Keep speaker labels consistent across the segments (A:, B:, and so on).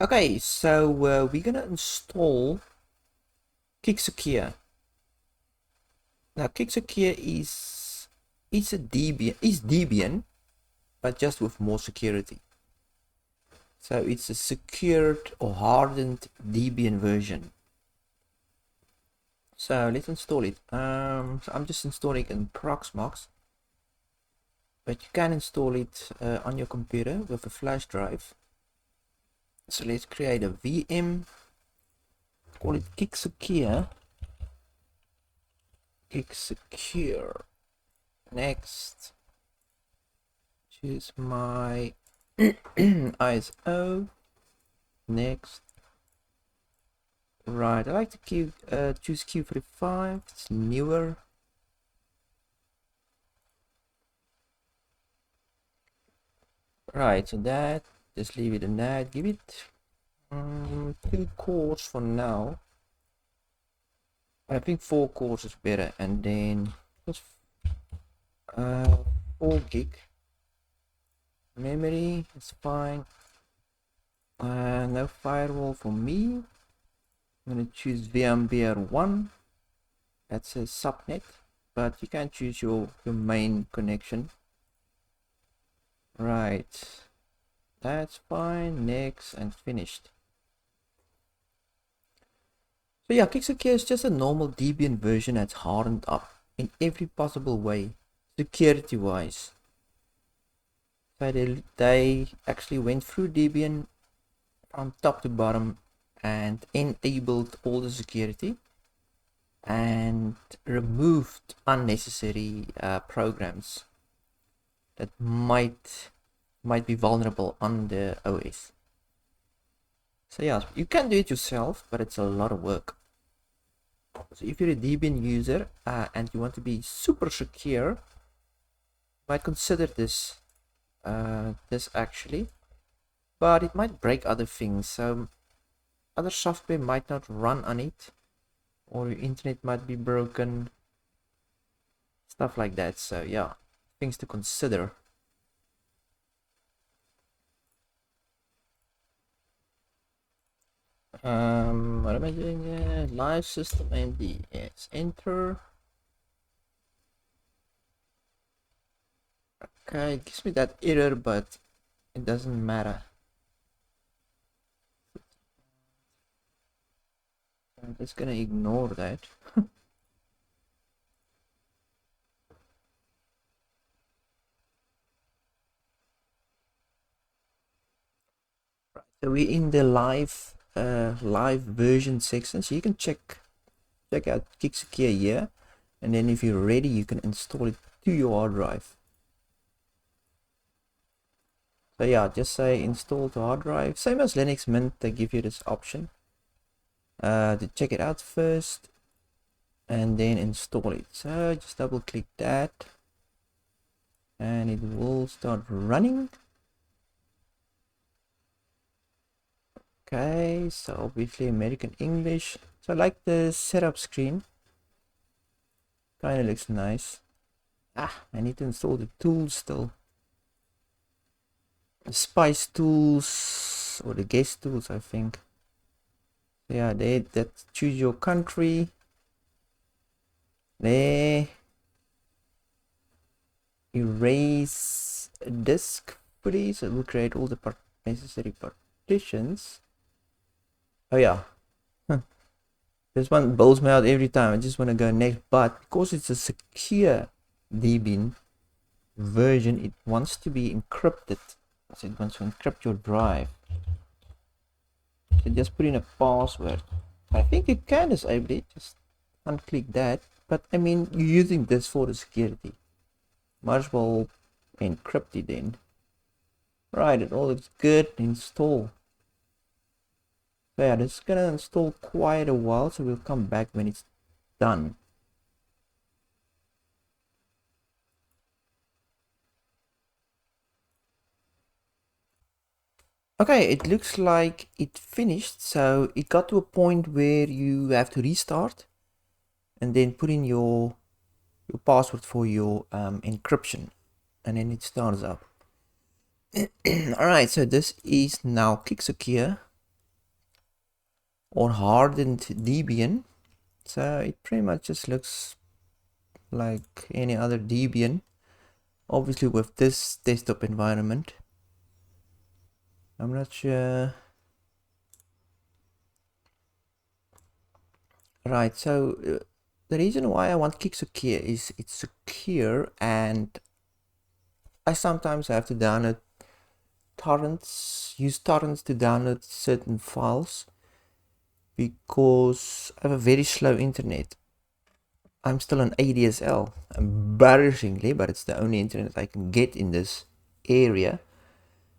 A: Okay, so we're gonna install Kicksecure. Now, Kicksecure is Debian, but just with more security. So it's a secured or hardened Debian version. So let's install it. So I'm just installing it in Proxmox, but you can install it on your computer with a flash drive. So let's create a VM. Call it Kicksecure. Kicksecure. Next, choose my ISO. Next, right, I like to choose Q45. It's newer. Right, so that, just leave it in that. Give it 2 cores for now. I think 4 cores is better, and then just 4 gig memory is fine. No firewall for me. I'm gonna choose VMware1. That's a subnet, but you can choose your main connection. Right, that's fine. Next, and finished. So yeah, Kicksecure is just a normal Debian version that's hardened up in every possible way, security wise. So they actually went through Debian from top to bottom and enabled all the security and removed unnecessary programs that might be vulnerable on the OS. So yeah, you can do it yourself, but it's a lot of work. So if you're a Debian user and you want to be super secure, you might consider this actually, but it might break other things. So other software might not run on it, or your internet might be broken, stuff like that. So yeah, things to consider. What am I doing here? Live system MD. Yes, enter. Okay, it gives me that error, but it doesn't matter. I'm just gonna ignore that. So we're in the live version section, so you can check out Kicksecure here, and then if you're ready, you can install it to your hard drive. So yeah, just say install to hard drive. Same as Linux Mint, they give you this option to check it out first, and then install it. So just double click that, and it will start running. Okay, so obviously American English. So I like the setup screen. Kind of looks nice. I need to install the tools still. The spice tools or the guest tools, I think. So yeah, that choose your country. There. Erase disk please. It will create all the necessary partitions. Oh yeah. This one bowls me out every time. I just want to go next, but because it's a secure Debian version, it wants to be encrypted. So it wants to encrypt your drive. So just put in a password. I think you can disable it. Just unclick that. But I mean, you're using this for the security. Might as well encrypt it then. Right, it all looks good. Install. So yeah, this is gonna install quite a while, so we'll come back when it's done. Okay, it looks like it finished. So it got to a point where you have to restart and then put in your password for your encryption, and then it starts up. All right, so this is now Kicksecure. or hardened Debian. So it pretty much just looks like any other Debian, obviously with this desktop environment. I'm not sure. Right, so the reason why I want Kicksecure is it's secure, and I sometimes have to download torrents, use torrents to download certain files because I have a very slow internet. I'm still on ADSL, embarrassingly, but it's the only internet I can get in this area.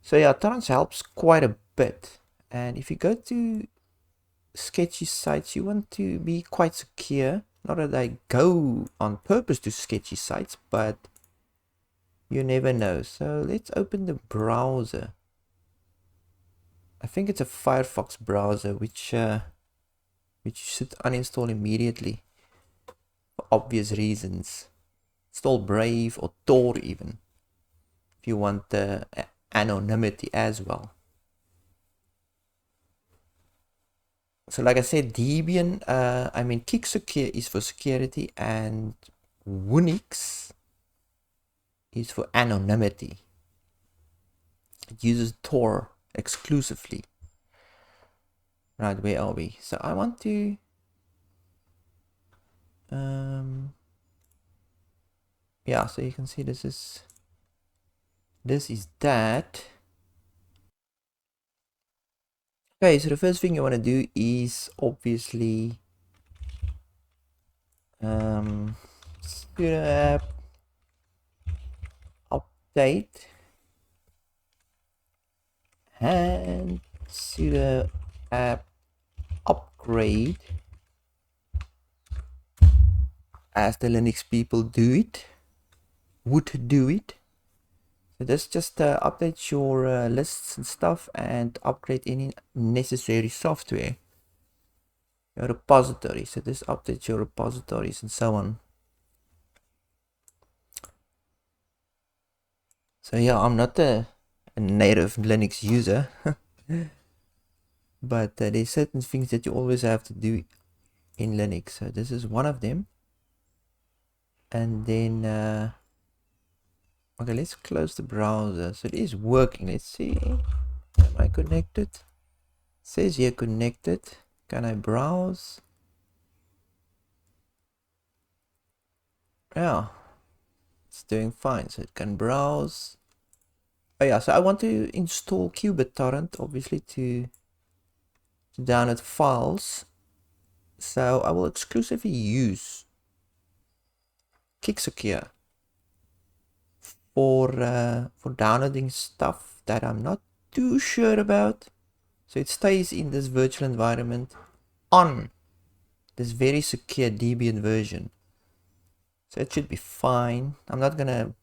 A: So yeah, torrents helps quite a bit. And if you go to sketchy sites, you want to be quite secure. Not that I go on purpose to sketchy sites, but you never know. So let's open the browser. I think it's a Firefox browser, which you should uninstall immediately for obvious reasons. Install Brave or Tor even, if you want the anonymity as well. So like I said, Debian, I mean Kicksecure is for security, and Unix is for anonymity. It uses Tor exclusively. Right, where are we? So I want to yeah, so you can see this is that. Okay, so the first thing you want to do is obviously sudo app update and sudo app upgrade, as the Linux people would do it. So this just updates your lists and stuff and upgrade any necessary software. Your repository, so this updates your repositories and so on. So yeah, I'm not a native Linux user, but there's certain things that you always have to do in Linux. So this is one of them. And then okay, let's close the browser. So it is working. Let's see, am I connected? It says here connected. Can I browse? Yeah, it's doing fine. So it can browse. Oh yeah, so I want to install qBittorrent, obviously, to download files. So I will exclusively use Kicksecure for downloading stuff that I'm not too sure about. So it stays in this virtual environment on this very secure Debian version. So it should be fine. I'm not gonna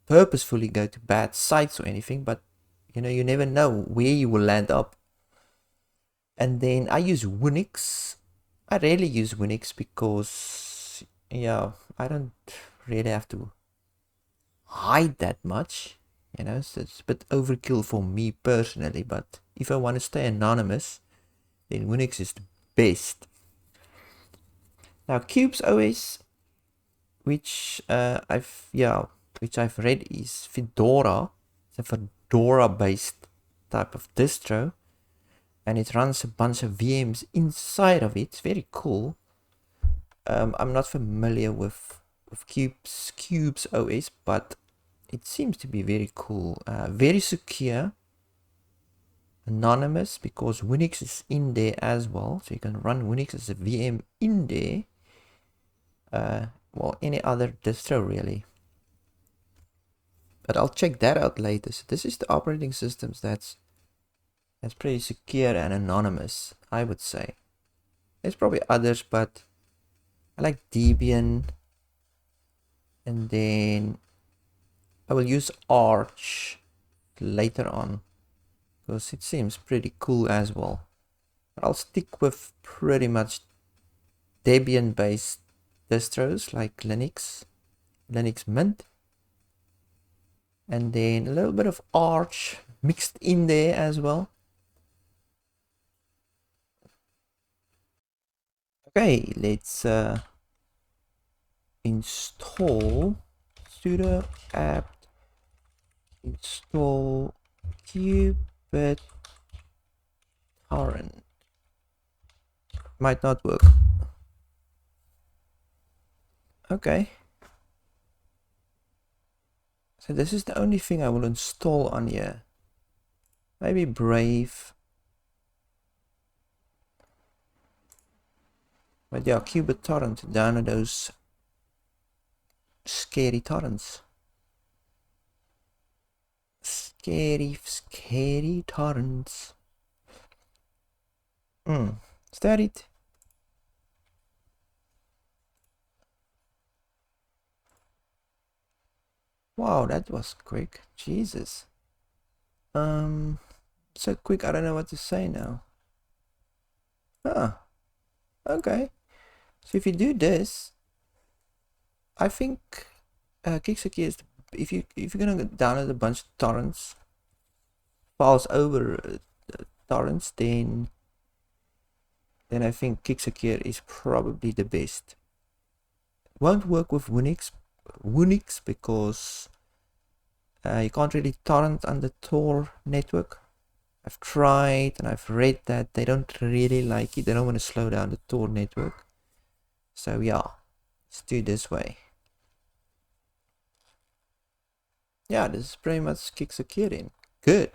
A: purposefully go to bad sites or anything, but you know, you never know where you will land up. And then I use Unix. I rarely use Unix because yeah, I don't really have to hide that much, you know, so it's a bit overkill for me personally. But if I want to stay anonymous, then Unix is the best. Now Cube's OS, which I've read is Fedora. It's a Fedora based type of distro, and it runs a bunch of VMs inside of it. It's very cool. I'm not familiar with Cube's OS, but it seems to be very cool. Very secure, anonymous, because Unix is in there as well, so you can run Unix as a VM in there. Well, any other distro really, but I'll check that out later. So this is the operating systems that's pretty secure and anonymous, I would say. There's probably others, but I like Debian, and then I will use Arch later on because it seems pretty cool as well. But I'll stick with pretty much Debian based distros like Linux Mint, and then a little bit of Arch mixed in there as well. Okay, let's install sudo apt install qubit torrent. Might not work. Okay. So this is the only thing I will install on here. Maybe Brave. But yeah, qubit torrent to download those scary torrents. Scary torrents. Is that it? Wow, that was quick. Jesus. So quick, I don't know what to say now. Okay. So if you do this, I think Kicksecure is if you're gonna download a bunch of torrents files over torrents, then I think Kicksecure is probably the best. Won't work with Unix because you can't really torrent on the Tor network. I've tried and I've read that they don't really like it. They don't want to slow down the Tor network. So yeah, let's do it this way. Yeah, this is pretty much Kicksecure in. Good.